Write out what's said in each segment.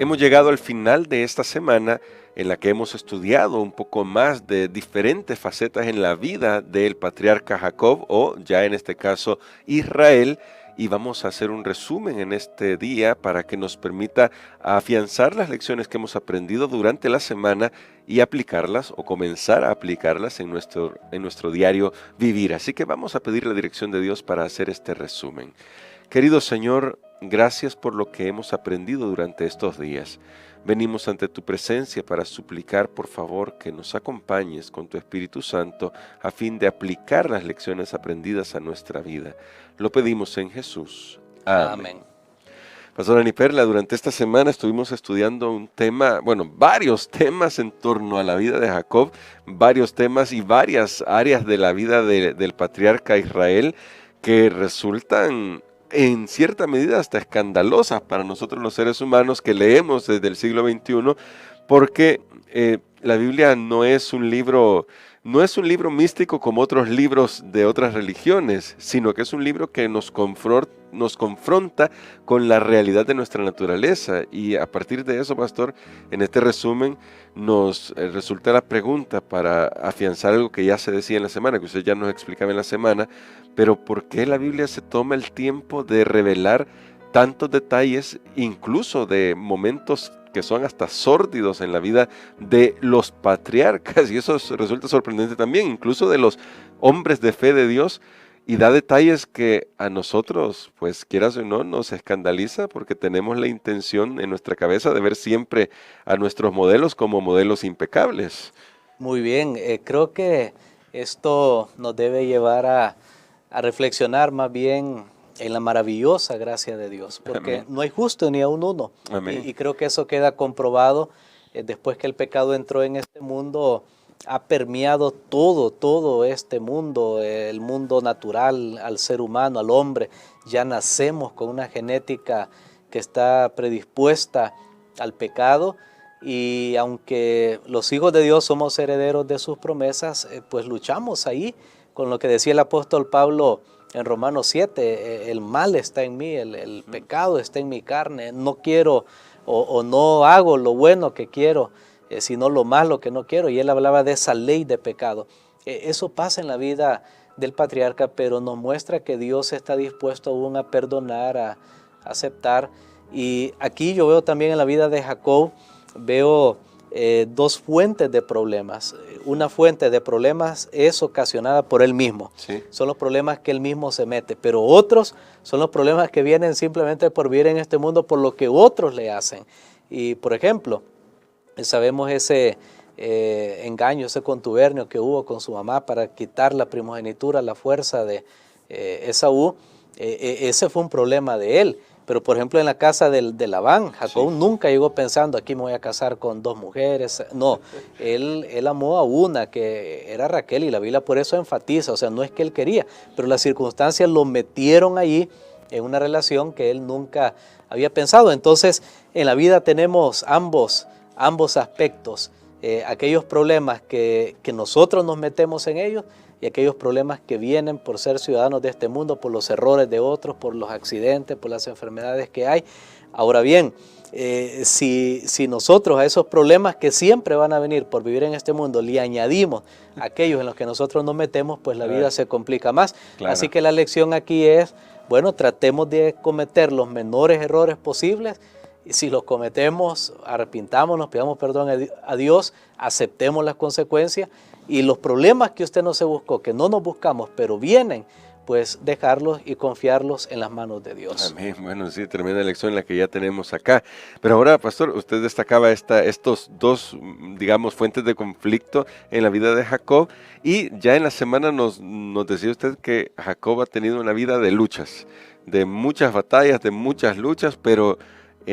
Hemos llegado al final de esta semana en la que hemos estudiado un poco más de diferentes facetas en la vida del patriarca Jacob o ya en este caso Israel, y vamos a hacer un resumen en este día para que nos permita afianzar las lecciones que hemos aprendido durante la semana y aplicarlas o comenzar a aplicarlas en nuestro diario vivir. Así que vamos a pedir la dirección de Dios para hacer este resumen. Querido Señor, gracias por lo que hemos aprendido durante estos días. Venimos ante tu presencia para suplicar, por favor, que nos acompañes con tu Espíritu Santo a fin de aplicar las lecciones aprendidas a nuestra vida. Lo pedimos en Jesús. Amén. Pastora Aniperla, durante esta semana estuvimos estudiando varios temas en torno a la vida de Jacob, varios temas y varias áreas de la vida del patriarca Israel que resultan en cierta medida hasta escandalosas para nosotros los seres humanos que leemos desde el siglo XXI, porque la Biblia no es un libro místico como otros libros de otras religiones, sino que es un libro que nos confronta con la realidad de nuestra naturaleza. Y a partir de eso, pastor, en este resumen nos resulta la pregunta para afianzar algo que ya se decía en la semana, que usted ya nos explicaba en la semana, pero ¿por qué la Biblia se toma el tiempo de revelar tantos detalles, incluso de momentos que son hasta sórdidos en la vida de los patriarcas? Y eso resulta sorprendente también, incluso de los hombres de fe de Dios, y da detalles que a nosotros, pues quieras o no, nos escandaliza porque tenemos la intención en nuestra cabeza de ver siempre a nuestros modelos como modelos impecables. Muy bien, creo que esto nos debe llevar a reflexionar más bien en la maravillosa gracia de Dios, porque Amén. no hay justo ni aun uno. Amén. Y creo que eso queda comprobado después que el pecado entró en este mundo. Ha permeado todo este mundo, el mundo natural, al ser humano, al hombre. Ya nacemos con una genética que está predispuesta al pecado, y aunque los hijos de Dios somos herederos de sus promesas, pues luchamos ahí con lo que decía el apóstol Pablo en Romanos 7, el mal está en mí, el pecado está en mi carne, no quiero o no hago lo bueno que quiero, sino lo malo que no quiero. Y él hablaba de esa ley de pecado. Eso pasa en la vida del patriarca, pero nos muestra que Dios está dispuesto aún a perdonar, a aceptar. Y aquí yo veo también en la vida de Jacob, veo dos fuentes de problemas. Una fuente de problemas es ocasionada por él mismo. Sí. Son los problemas que él mismo se mete, pero otros son los problemas que vienen simplemente por vivir en este mundo, por lo que otros le hacen. Y por ejemplo, sabemos ese engaño, ese contubernio que hubo con su mamá para quitar la primogenitura, la fuerza de Esaú. Ese fue un problema de él. Pero por ejemplo en la casa de Labán, Jacob nunca llegó pensando, aquí me voy a casar con dos mujeres. No, él amó a una que era Raquel, y la Biblia por eso enfatiza, o sea, no es que él quería, pero las circunstancias lo metieron allí en una relación que él nunca había pensado. Entonces en la vida tenemos ambos aspectos, aquellos problemas que nosotros nos metemos en ellos, y aquellos problemas que vienen por ser ciudadanos de este mundo, por los errores de otros, por los accidentes, por las enfermedades que hay. Ahora bien, si nosotros a esos problemas que siempre van a venir por vivir en este mundo le añadimos aquellos en los que nosotros nos metemos, pues la vida se complica más. Claro. Así que la lección aquí es, bueno, tratemos de cometer los menores errores posibles. Y si los cometemos, arrepintámonos, pidamos perdón a Dios, aceptemos las consecuencias, y los problemas que usted no se buscó, que no nos buscamos, pero vienen, pues dejarlos y confiarlos en las manos de Dios. Amén. Bueno, sí, tremenda lección la que ya tenemos acá. Pero ahora, pastor, usted destacaba estos dos, digamos, fuentes de conflicto en la vida de Jacob, y ya en la semana nos decía usted que Jacob ha tenido una vida de luchas, de muchas batallas, de muchas luchas, pero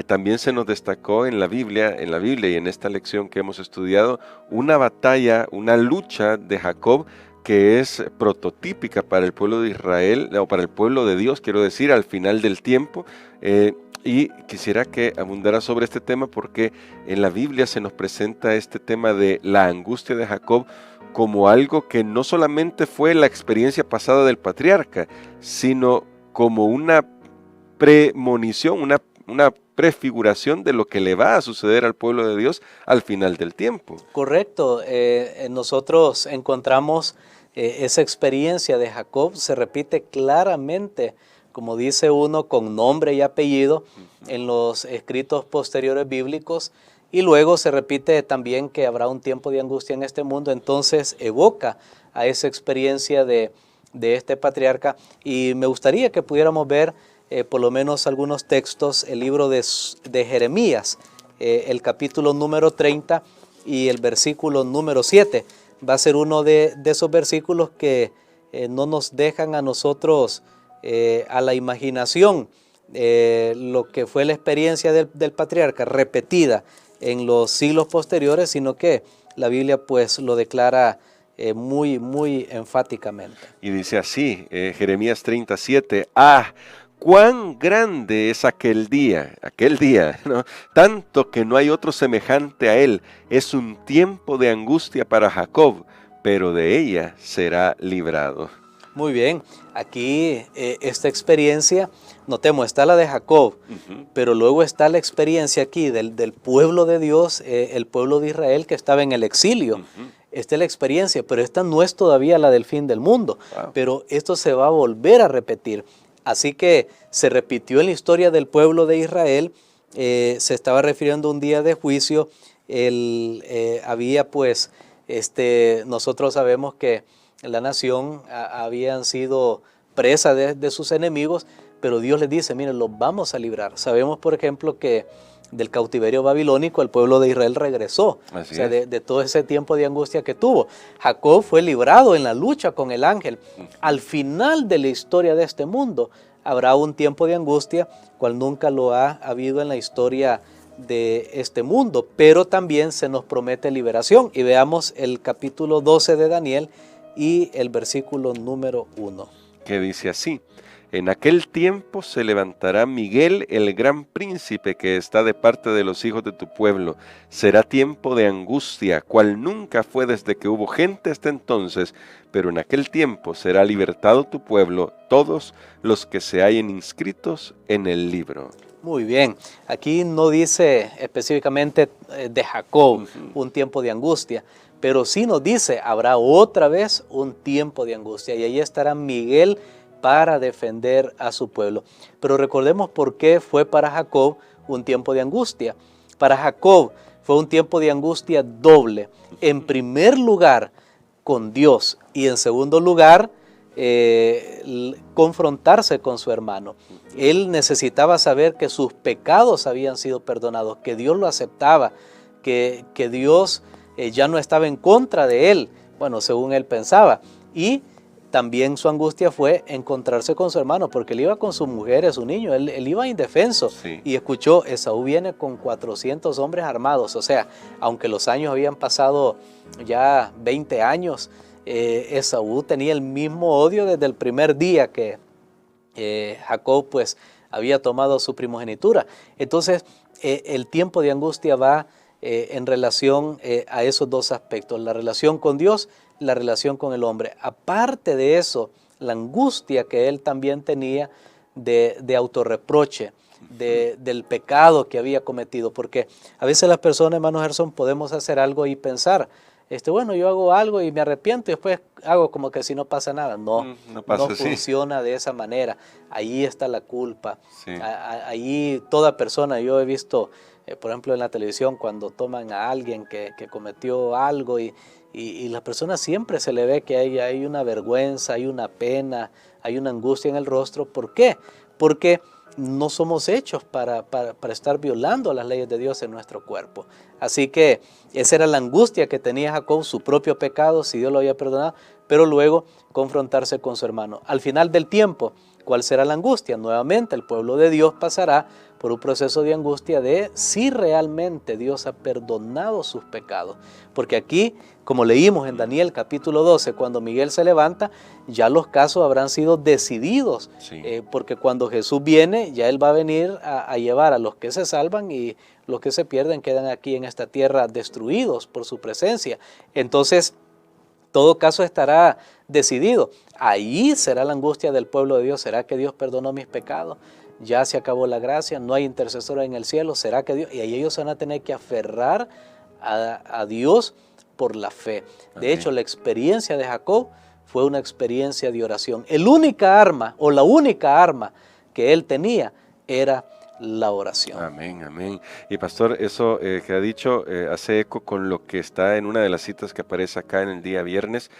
también se nos destacó en la Biblia y en esta lección que hemos estudiado, una batalla, una lucha de Jacob que es prototípica para el pueblo de Israel, o para el pueblo de Dios, quiero decir, al final del tiempo. Y quisiera que abundara sobre este tema porque en la Biblia se nos presenta este tema de la angustia de Jacob como algo que no solamente fue la experiencia pasada del patriarca, sino como una premonición, una prefiguración de lo que le va a suceder al pueblo de Dios al final del tiempo. Correcto. Nosotros encontramos esa experiencia de Jacob, se repite claramente, como dice uno, con nombre y apellido en los escritos posteriores bíblicos, y luego se repite también que habrá un tiempo de angustia en este mundo. Entonces evoca a esa experiencia de este patriarca, y me gustaría que pudiéramos ver por lo menos algunos textos, el libro de Jeremías, el capítulo número 30 y el versículo número 7. Va a ser uno de esos versículos que no nos dejan a nosotros a la imaginación lo que fue la experiencia del patriarca repetida en los siglos posteriores, sino que la Biblia pues lo declara muy, muy enfáticamente. Y dice así, Jeremías 37, ¡ah! ¡Cuán grande es aquel día, ¿no? Tanto que no hay otro semejante a él! Es un tiempo de angustia para Jacob, pero de ella será librado. Muy bien, aquí esta experiencia, notemos, está la de Jacob, pero luego está la experiencia aquí del pueblo de Dios, el pueblo de Israel que estaba en el exilio. Esta es la experiencia, pero esta no es todavía la del fin del mundo, pero esto se va a volver a repetir. Así que se repitió en la historia del pueblo de Israel, se estaba refiriendo a un día de juicio, había pues, nosotros sabemos que la nación habían sido presa de sus enemigos, pero Dios les dice, miren, los vamos a librar. Sabemos, por ejemplo, que del cautiverio babilónico el pueblo de Israel regresó, de todo ese tiempo de angustia que tuvo. Jacob fue librado en la lucha con el ángel. Al final de la historia de este mundo habrá un tiempo de angustia, cual nunca lo ha habido en la historia de este mundo, pero también se nos promete liberación. Y veamos el capítulo 12 de Daniel y el versículo número 1. Que dice así, en aquel tiempo se levantará Miguel, el gran príncipe que está de parte de los hijos de tu pueblo. Será tiempo de angustia, cual nunca fue desde que hubo gente hasta entonces, pero en aquel tiempo será libertado tu pueblo, todos los que se hallen inscritos en el libro. Muy bien, aquí no dice específicamente de Jacob un tiempo de angustia, pero sí nos dice, habrá otra vez un tiempo de angustia, y ahí estará Miguel para defender a su pueblo. Pero recordemos por qué fue para Jacob un tiempo de angustia. Para Jacob fue un tiempo de angustia doble. En primer lugar, con Dios, y en segundo lugar, confrontarse con su hermano. Él necesitaba saber que sus pecados habían sido perdonados, que Dios lo aceptaba, que Dios ya no estaba en contra de él, bueno, según él pensaba. Y también su angustia fue encontrarse con su hermano, porque él iba con su mujer, su niño, él iba indefenso. Sí. Y escuchó, Esaú viene con 400 hombres armados. O sea, aunque los años habían pasado ya 20 años, Esaú tenía el mismo odio desde el primer día que Jacob pues había tomado su primogenitura. Entonces, el tiempo de angustia va en relación a esos dos aspectos, la relación con Dios, la relación con el hombre. Aparte de eso, la angustia que él también tenía de autorreproche, del pecado que había cometido, porque a veces las personas, hermano Gerson, podemos hacer algo y pensar, bueno, yo hago algo y me arrepiento y después hago como que si no pasa nada. No funciona de esa manera. Ahí está la culpa. Sí. Ahí toda persona, yo he visto, por ejemplo, en la televisión, cuando toman a alguien que cometió algo y la persona siempre se le ve que hay una vergüenza, hay una pena, hay una angustia en el rostro. ¿Por qué? Porque no somos hechos para estar violando las leyes de Dios en nuestro cuerpo. Así que esa era la angustia que tenía Jacob, su propio pecado, si Dios lo había perdonado, pero luego confrontarse con su hermano. Al final del tiempo, ¿cuál será la angustia? Nuevamente el pueblo de Dios pasará por un proceso de angustia de si realmente Dios ha perdonado sus pecados. Porque aquí, como leímos en Daniel capítulo 12, cuando Miguel se levanta, ya los casos habrán sido decididos. Sí. Porque cuando Jesús viene, ya Él va a venir a llevar a los que se salvan, y los que se pierden quedan aquí en esta tierra destruidos por su presencia. Entonces, todo caso estará decidido. Ahí será la angustia del pueblo de Dios. ¿Será que Dios perdonó mis pecados? ya se acabó la gracia, no hay intercesor en el cielo, ¿será que Dios? Y ahí ellos se van a tener que aferrar a Dios por la fe. De hecho, la experiencia de Jacob fue una experiencia de oración. La única arma que él tenía era la oración. Amén, amén. Y pastor, eso que ha dicho hace eco con lo que está en una de las citas que aparece acá en el día viernes.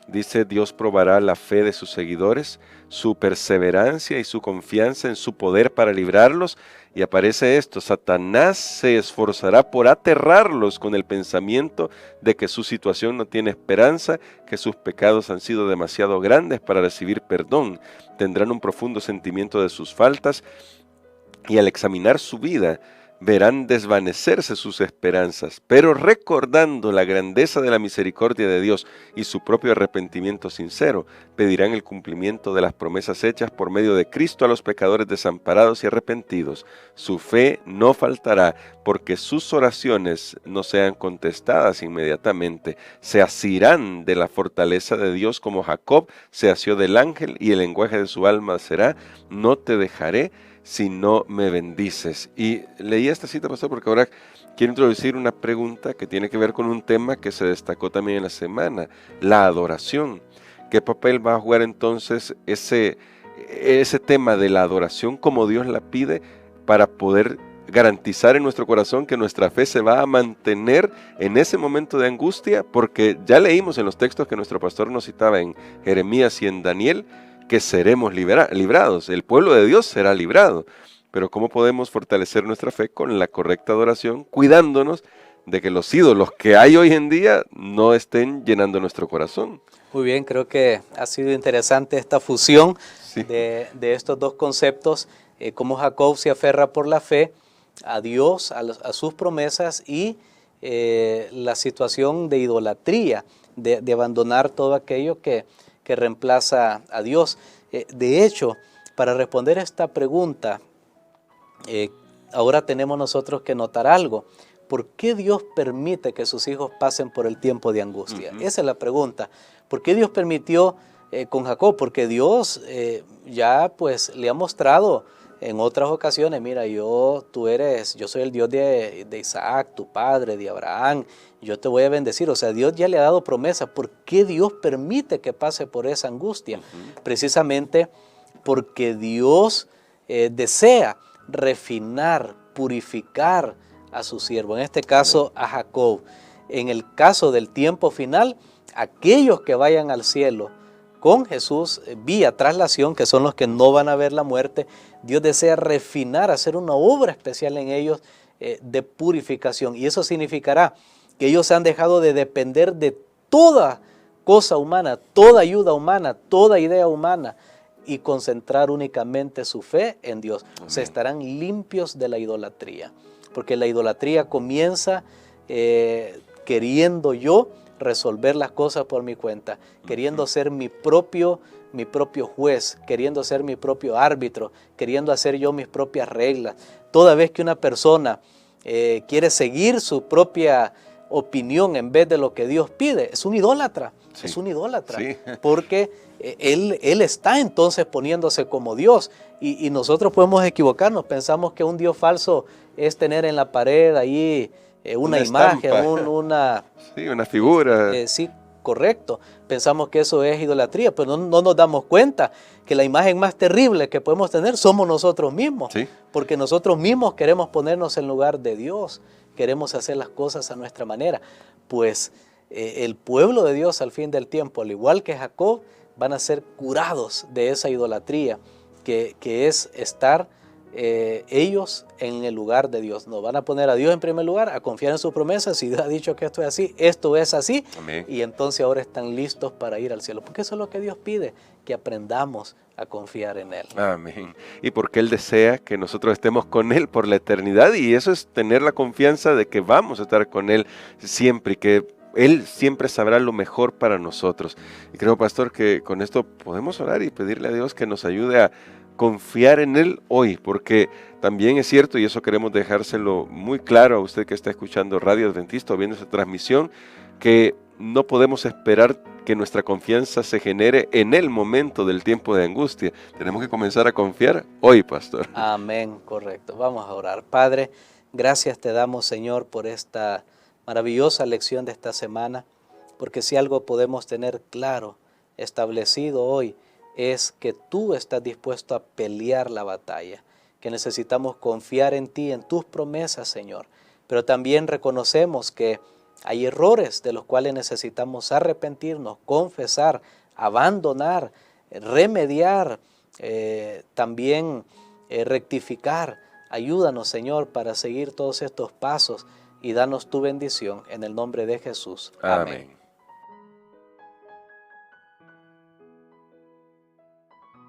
Dice: Dios probará la fe de sus seguidores, su perseverancia y su confianza en su poder para librarlos. Y aparece esto: Satanás se esforzará por aterrarlos con el pensamiento de que su situación no tiene esperanza, que sus pecados han sido demasiado grandes para recibir perdón. Tendrán un profundo sentimiento de sus faltas, y al examinar su vida verán desvanecerse sus esperanzas, pero recordando la grandeza de la misericordia de Dios y su propio arrepentimiento sincero, pedirán el cumplimiento de las promesas hechas por medio de Cristo a los pecadores desamparados y arrepentidos. Su fe no faltará, porque sus oraciones no sean contestadas inmediatamente. Se asirán de la fortaleza de Dios como Jacob se asió del ángel, y el lenguaje de su alma será: no te dejaré si no me bendices. Y leí esta cita, pastor, porque ahora quiero introducir una pregunta que tiene que ver con un tema que se destacó también en la semana: la adoración. ¿Qué papel va a jugar entonces ese tema de la adoración como Dios la pide, para poder garantizar en nuestro corazón que nuestra fe se va a mantener en ese momento de angustia? Porque ya leímos en los textos que nuestro pastor nos citaba en Jeremías y en Daniel, que seremos librados, el pueblo de Dios será librado. Pero ¿cómo podemos fortalecer nuestra fe con la correcta adoración, cuidándonos de que los ídolos que hay hoy en día no estén llenando nuestro corazón? Muy bien, creo que ha sido interesante esta fusión Sí. de estos dos conceptos, cómo Jacob se aferra por la fe a Dios, a sus promesas, y la situación de idolatría, de abandonar todo aquello que reemplaza a Dios. De hecho, para responder a esta pregunta, ahora tenemos nosotros que notar algo. ¿Por qué Dios permite que sus hijos pasen por el tiempo de angustia? Esa es la pregunta. ¿Por qué Dios permitió con Jacob? Porque Dios ya pues le ha mostrado en otras ocasiones: mira, yo soy el Dios de Isaac, tu padre, de Abraham, yo te voy a bendecir. O sea, Dios ya le ha dado promesa. ¿Por qué Dios permite que pase por esa angustia? Precisamente porque Dios desea refinar, purificar a su siervo, en este caso a Jacob. En el caso del tiempo final, aquellos que vayan al cielo con Jesús vía traslación, que son los que no van a ver la muerte, Dios desea refinar, hacer una obra especial en ellos de purificación. Y eso significará que ellos se han dejado de depender de toda cosa humana, toda ayuda humana, toda idea humana, y concentrar únicamente su fe en Dios. O sea, estarán limpios de la idolatría. Porque la idolatría comienza queriendo yo resolver las cosas por mi cuenta, queriendo ser mi propio juez, queriendo ser mi propio árbitro, queriendo hacer yo mis propias reglas. Toda vez que una persona quiere seguir su propia opinión en vez de lo que Dios pide, es un idólatra. Sí. Es un idólatra, sí. Porque él está entonces poniéndose como Dios, y nosotros podemos equivocarnos. Pensamos que un Dios falso es tener en la pared ahí una imagen, una figura. Sí, correcto. Pensamos que eso es idolatría, pero no nos damos cuenta que la imagen más terrible que podemos tener somos nosotros mismos. Sí. Porque nosotros mismos queremos ponernos en lugar de Dios, queremos hacer las cosas a nuestra manera. Pues el pueblo de Dios al fin del tiempo, al igual que Jacob, van a ser curados de esa idolatría que es estar ellos en el lugar de Dios. Nos van a poner a Dios en primer lugar, a confiar en sus promesas. Si Dios ha dicho que esto es así, esto es así. Amén. Y entonces ahora están listos para ir al cielo, porque eso es lo que Dios pide, que aprendamos a confiar en Él. Amén. Y porque Él desea que nosotros estemos con Él por la eternidad, y eso es tener la confianza de que vamos a estar con Él siempre, y que Él siempre sabrá lo mejor para nosotros. Y creo, pastor, que con esto podemos orar y pedirle a Dios que nos ayude a confiar en Él hoy, porque también es cierto, y eso queremos dejárselo muy claro a usted que está escuchando Radio Adventista o viendo esta transmisión, que no podemos esperar que nuestra confianza se genere en el momento del tiempo de angustia. Tenemos que comenzar a confiar hoy, pastor. Amén, correcto. Vamos a orar. Padre, gracias te damos, Señor, por esta maravillosa lección de esta semana, porque si algo podemos tener claro, establecido hoy, es que tú estás dispuesto a pelear la batalla, que necesitamos confiar en ti, en tus promesas, Señor, pero también reconocemos que hay errores de los cuales necesitamos arrepentirnos, confesar, abandonar, remediar, también rectificar. Ayúdanos, Señor, para seguir todos estos pasos y danos tu bendición en el nombre de Jesús. Amén.